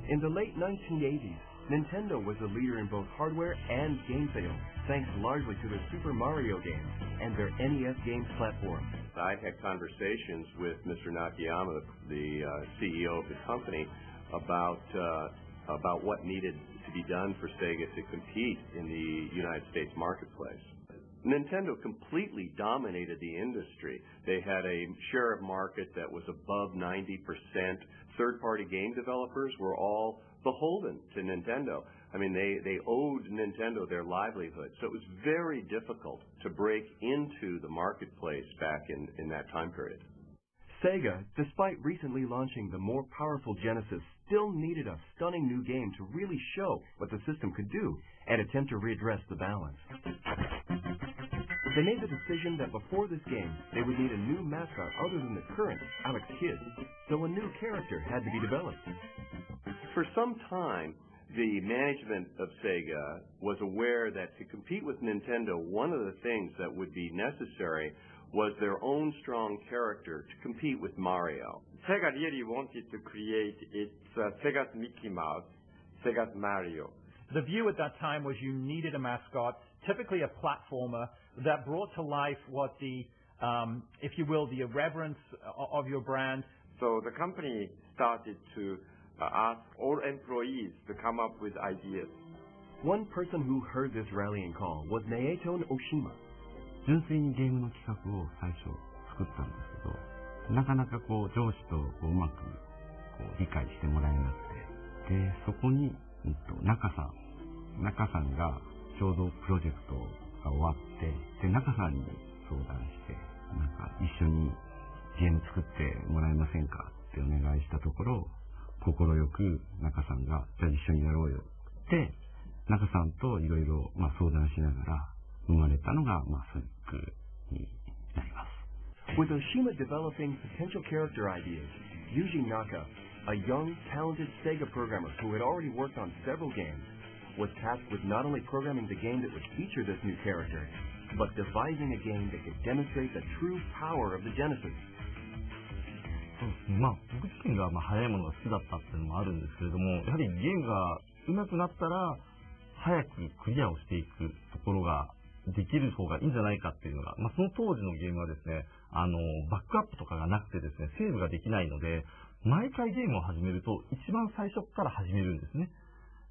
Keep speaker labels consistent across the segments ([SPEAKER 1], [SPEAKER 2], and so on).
[SPEAKER 1] In the late 1980s, Nintendo was a leader in both hardware and game sales, thanks largely to their Super Mario games and their NES games platform.
[SPEAKER 2] I've had conversations with Mr. Nakayama, the CEO of the company, about what needed to be done for Sega to compete in the United States marketplace. Nintendo completely dominated the industry. They had a share of market that was above 90%. Third-party game developers were all beholden to Nintendo. I mean, they owed Nintendo their livelihood. So it was very difficult to break into the marketplace back in that time period.
[SPEAKER 1] Sega, despite recently launching the more powerful Genesis, still needed a stunning new game to really show what the system could do and attempt to readdress the balance. They made the decision that before this game, they would need a new mascot other than the current Alex Kidd, so a new character had to be developed.
[SPEAKER 2] For some time, the management of Sega was aware that to compete with Nintendo, one of the things that would be necessary was their own strong character to compete with Mario.
[SPEAKER 3] Sega really wanted to create its Sega's Mickey Mouse, Sega's Mario.
[SPEAKER 4] The view at that time was you needed a mascot, typically a platformer, that brought to life what the, if you will, the irreverence of your brand.
[SPEAKER 3] So the company started to ask all employees to come up with ideas.
[SPEAKER 1] One person who heard this rallying call was Naoto Oshima.
[SPEAKER 5] 純粋にゲームの企画を最初作ったんですけど、なかなか上司とうまく理解してもらえなくて、で、そこに、中さんがちょうどプロジェクトが終わって、で、中さんに相談して、一緒にゲーム作ってもらえませんかってお願いしたところ、快く中さんが、じゃあ一緒にやろうよって、中さんといろいろ相談しながら生まれたのが、ソニックになります。
[SPEAKER 1] With Oshima developing potential character ideas, Yuji Naka, a young, talented Sega programmer who had already worked on several games, was tasked with not only programming the game that would feature this new character, but devising a game that could demonstrate the true power of the Genesis.
[SPEAKER 5] そうですね。僕自身が速いものが好きだったっていうのもあるんですけれども、やはりゲームが上手くなったら、早くクリアをしていくところができる方がいいんじゃないかっていうのが、その当時のゲームはですね、バックアップとかがなくてですね、セーブができないので、毎回ゲームを始めると一番最初から始めるんですね。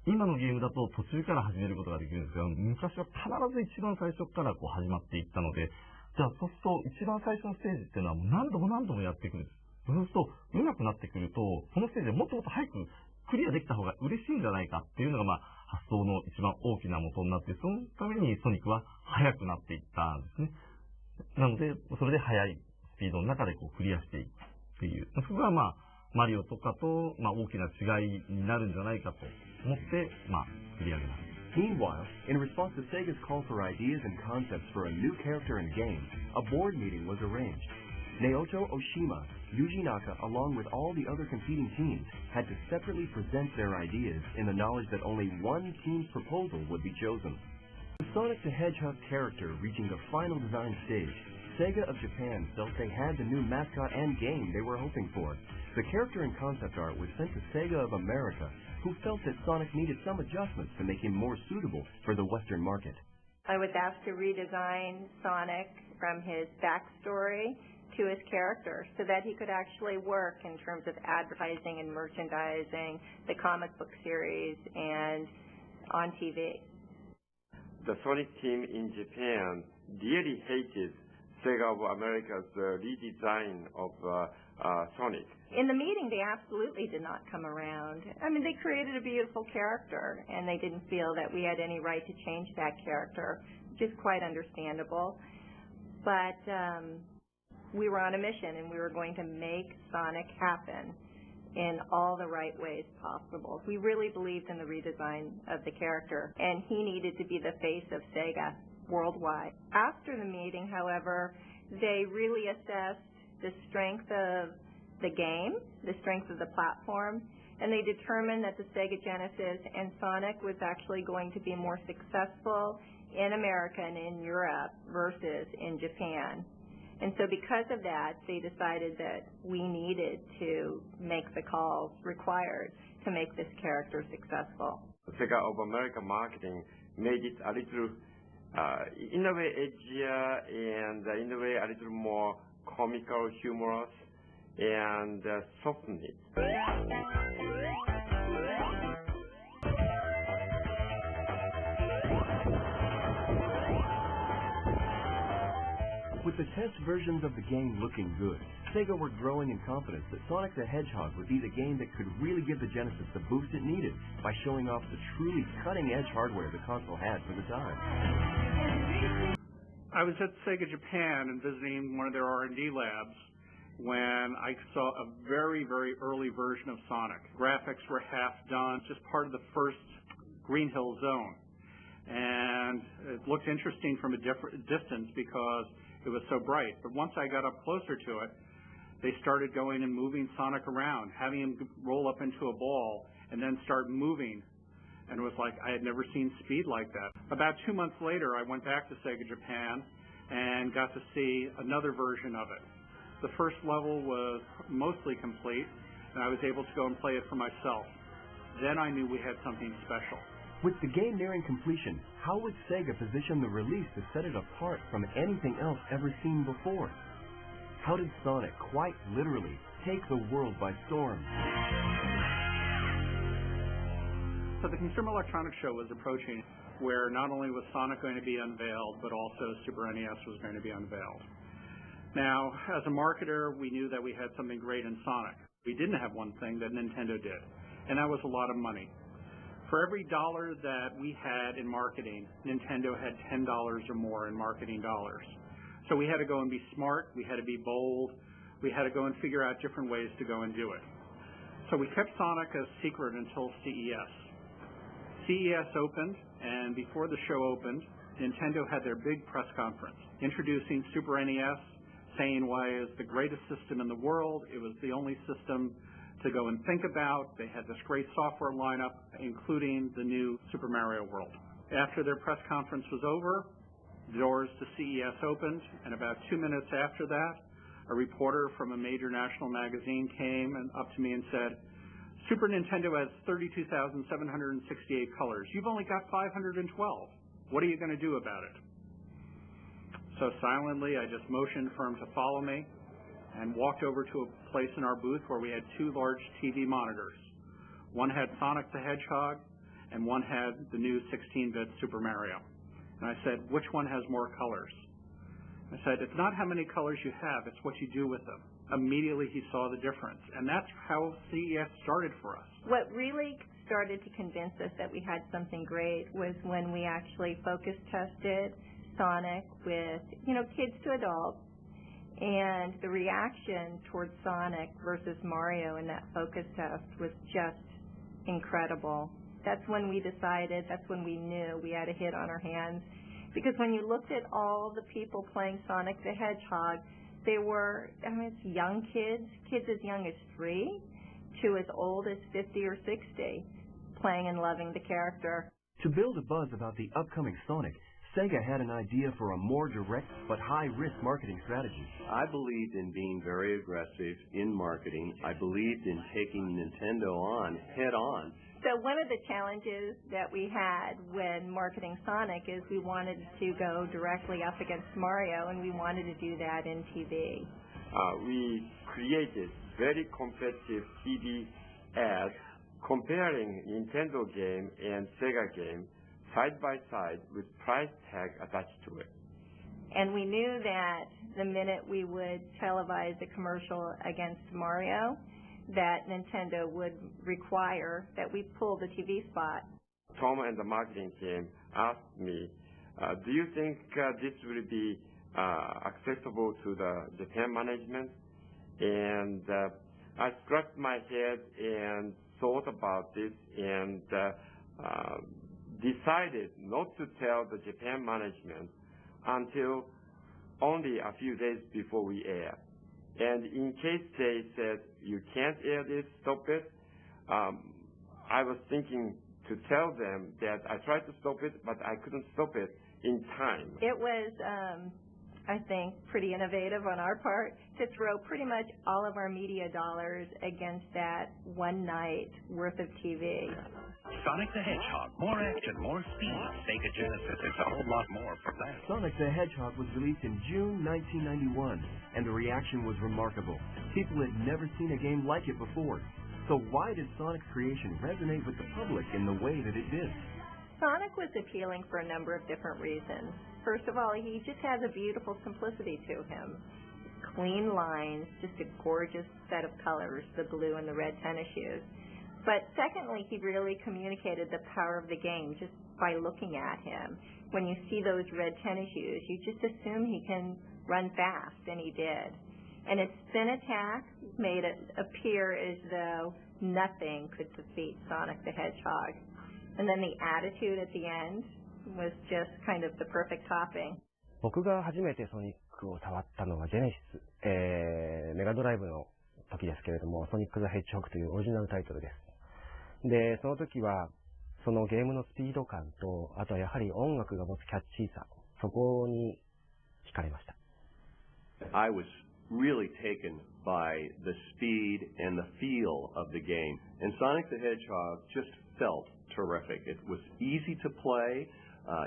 [SPEAKER 5] 今のゲームだと途中から始めることができるんですが、昔は必ず一番最初から始まっていったので、じゃあそうすると一番最初のステージっていうのはもう何度も何度もやっていくんです。そうすると上手くなってくると、そのステージでもっともっと早くクリアできた方が嬉しいんじゃないかっていうのが発想の一番大きな元になって、そのためにソニックは速くなっていったんですね。なので、それで速いスピードの中でクリアしていくっていう。そこがマリオとかと大きな違いになるんじゃないかと思って作り上げます。
[SPEAKER 1] Meanwhile, in response to Sega's call for ideas and concepts for a new character and game, a board meeting was arranged. Naoto Oshima, Yuji Naka, along with all the other competing teams, had to separately present their ideas in the knowledge that only one team's proposal would be chosen. With Sonic the Hedgehog character reaching the final design stage, Sega of Japan felt they had the new mascot and game they were hoping for. The character and concept art was sent to Sega of America, who felt that Sonic needed some adjustments to make him more suitable for the Western market.
[SPEAKER 6] I was asked to redesign Sonic from his backstory to his character so that he could actually work in terms of advertising and merchandising the comic book series and on TV.
[SPEAKER 3] The Sonic team in Japan really hated Sega of America's redesign of Sonic.
[SPEAKER 6] In the meeting, they absolutely did not come around. I mean, they created a beautiful character, and they didn't feel that we had any right to change that character, which is quite understandable. But we were on a mission, and we were going to make Sonic happen in all the right ways possible. We really believed in the redesign of the character, and he needed to be the face of Sega worldwide. After the meeting, however, they really assessed the strength of the game, the strength of the platform, and they determined that the Sega Genesis and Sonic was actually going to be more successful in America and in Europe versus in Japan. And so because of that, they decided that we needed to make the calls required to make this character successful.
[SPEAKER 3] Sega of America marketing made it a little, in a way, edgier and in a way a little more comical, humorous, and softened it.
[SPEAKER 1] With the test versions of the game looking good, Sega were growing in confidence that Sonic the Hedgehog would be the game that could really give the Genesis the boost it needed by showing off the truly cutting-edge hardware the console had for the time.
[SPEAKER 7] I was at Sega Japan and visiting one of their R&D labs when I saw a very, very early version of Sonic. Graphics were half done, just part of the first Green Hill Zone. And it looked interesting from a distance because it was so bright. But once I got up closer to it, they started going and moving Sonic around, having him roll up into a ball and then start moving. And it was like I had never seen speed like that. About 2 months later, I went back to Sega Japan and got to see another version of it. The first level was mostly complete, and I was able to go and play it for myself. Then I knew we had something special.
[SPEAKER 1] With the game nearing completion, how would Sega position the release to set it apart from anything else ever seen before? How did Sonic quite literally take the world by storm?
[SPEAKER 7] So the Consumer Electronics Show was approaching, where not only was Sonic going to be unveiled, but also Super NES was going to be unveiled. Now, as a marketer, we knew that we had something great in Sonic. We didn't have one thing that Nintendo did, and that was a lot of money. For every dollar that we had in marketing, Nintendo had $10 or more in marketing dollars. So we had to go and be smart, we had to be bold, we had to go and figure out different ways to go and do it. So we kept Sonic a secret until CES. CES opened, and before the show opened, Nintendo had their big press conference, introducing Super NES, saying why it was the greatest system in the world. It was the only system to go and think about. They had this great software lineup, including the new Super Mario World. After their press conference was over, the doors to CES opened, and about 2 minutes after that, a reporter from a major national magazine came up to me and said, Super Nintendo has 32,768 colors. You've only got 512. What are you going to do about it? So silently, I just motioned for him to follow me and walked over to a place in our booth where we had 2 large TV monitors. One had Sonic the Hedgehog, and one had the new 16-bit Super Mario. And I said, which one has more colors? I said, it's not how many colors you have, it's what you do with them. Immediately he saw the difference, and that's how CES started for us.
[SPEAKER 6] What really started to convince us that we had something great was when we actually focus tested Sonic with, kids to adults, and the reaction towards Sonic versus Mario in that focus test was just incredible. That's when we decided, that's when we knew we had a hit on our hands. Because when you looked at all the people playing Sonic the Hedgehog, they were, it's young kids as young as 3 to as old as 50 or 60, playing and loving the character.
[SPEAKER 1] To build a buzz about the upcoming Sonic, Sega had an idea for a more direct but high-risk marketing strategy.
[SPEAKER 2] I believed in being very aggressive in marketing. I believed in taking Nintendo on head-on.
[SPEAKER 6] So one of the challenges that we had when marketing Sonic is we wanted to go directly up against Mario, and we wanted to do that in TV.
[SPEAKER 3] We created very competitive TV ads comparing Nintendo game and Sega game side by side with price tag attached to it.
[SPEAKER 6] And we knew that the minute we would televise a commercial against Mario, that Nintendo would require that we pull the TV spot.
[SPEAKER 3] Tom and the marketing team asked me, do you think this will be acceptable to the Japan management? And I scratched my head and thought about this and decided not to tell the Japan management until only a few days before we air. And in case they said, you can't air this, stop it, I was thinking to tell them that I tried to stop it, but I couldn't stop it in time.
[SPEAKER 6] It was I think, pretty innovative on our part to throw pretty much all of our media dollars against that one night worth of TV.
[SPEAKER 8] Sonic the Hedgehog. More action, more speed. Sega Genesis is a whole lot more from that.
[SPEAKER 1] Sonic the Hedgehog was released in June 1991, and the reaction was remarkable. People had never seen a game like it before. So why did Sonic's creation resonate with the public in the way that it did?
[SPEAKER 6] Sonic was appealing for a number of different reasons. First of all, he just has a beautiful simplicity to him. Clean lines, just a gorgeous set of colors, the blue and the red tennis shoes. But secondly, he really communicated the power of the game just by looking at him. When you see those red tennis shoes, you just assume he can run fast, and he did. And its spin attack made it appear as though nothing could defeat Sonic the Hedgehog. And then the attitude at the end was just kind of the perfect topping.
[SPEAKER 9] 僕が初めてソニックを触ったのはジェネシス、メガドライブの時ですけれども、ソニック・ザ・ヘッジホッグというオリジナルタイトルです。で、その時はそのゲームのスピード感と、あとはやはり音楽が持つキャッチーさ、そこに惹かれました。
[SPEAKER 2] I was really taken by the speed and the feel of the game. And Sonic the Hedgehog just felt terrific. It was easy to play.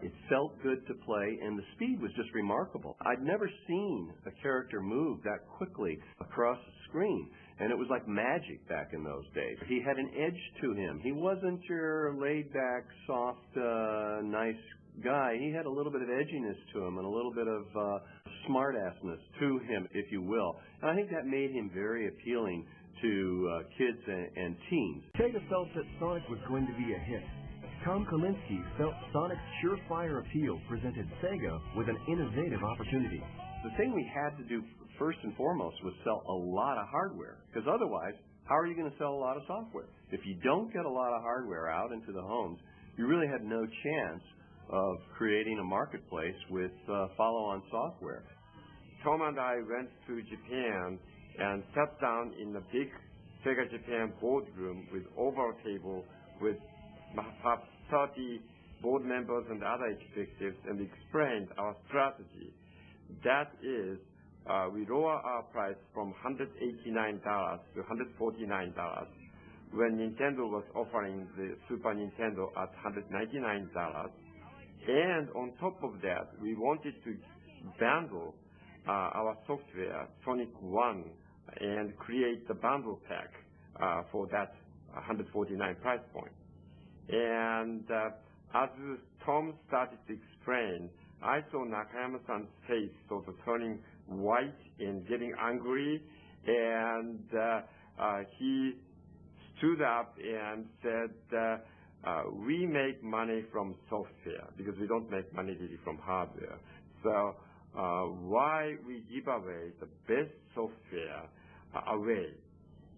[SPEAKER 2] It felt good to play, and the speed was just remarkable. I'd never seen a character move that quickly across the screen, and it was like magic back in those days. He had an edge to him. He wasn't your laid-back, soft, nice guy. He had a little bit of edginess to him and a little bit of smart-assness to him, if you will. And I think that made him very appealing to kids and teens.
[SPEAKER 1] Sega felt that Sonic was going to be a hit. Tom Kalinske felt Sonic's surefire appeal presented Sega with an innovative opportunity.
[SPEAKER 2] The thing we had to do first and foremost was sell a lot of hardware, because otherwise, how are you going to sell a lot of software? If you don't get a lot of hardware out into the homes, you really had no chance of creating a marketplace with follow-on software.
[SPEAKER 3] Tom and I went to Japan and sat down in the big Sega Japan boardroom with oval table with perhaps 30 board members and other executives, and explained our strategy. That is, we lower our price from $189 to $149 when Nintendo was offering the Super Nintendo at $199. And on top of that, we wanted to bundle our software, Sonic One, and create the bundle pack for that $149 price point. And as Tom started to explain, I saw Nakayama-san's face sort of turning white and getting angry, and he stood up and said, we make money from software because we don't make money really from hardware. So why we give away the best software away?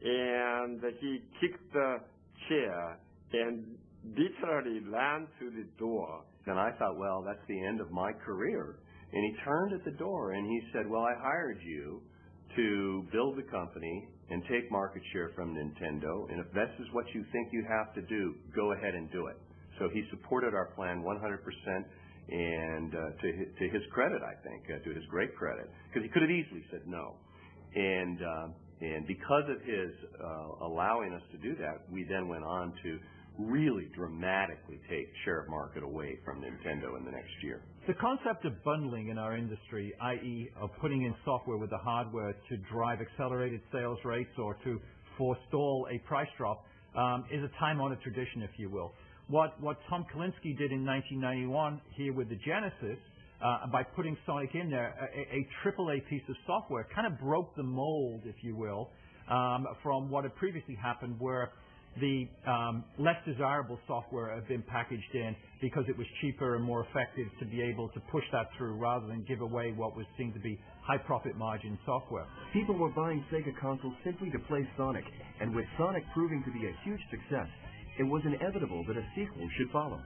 [SPEAKER 3] And he kicked the chair and literally ran to the door.
[SPEAKER 2] And I thought, well, that's the end of my career. And he turned at the door and he said, well, I hired you to build the company and take market share from Nintendo, and if this is what you think you have to do, go ahead and do it. So he supported our plan 100%, and to his credit, I think, to his great credit, because he could have easily said no. And because of his allowing us to do that, we then went on to really dramatically take share of market away from Nintendo in the next year.
[SPEAKER 4] The concept of bundling in our industry, i.e. of putting in software with the hardware to drive accelerated sales rates or to forestall a price drop, is a time-honored tradition, if you will. What Tom Kalinske did in 1991 here with the Genesis, by putting Sonic in there, a AAA piece of software, kind of broke the mold, if you will, from what had previously happened, where the less desirable software had been packaged in because it was cheaper and more effective to be able to push that through rather than give away what was seen to be high profit margin software.
[SPEAKER 1] People were buying Sega consoles simply to play Sonic, and with Sonic proving to be a huge success, it was inevitable that a sequel should follow.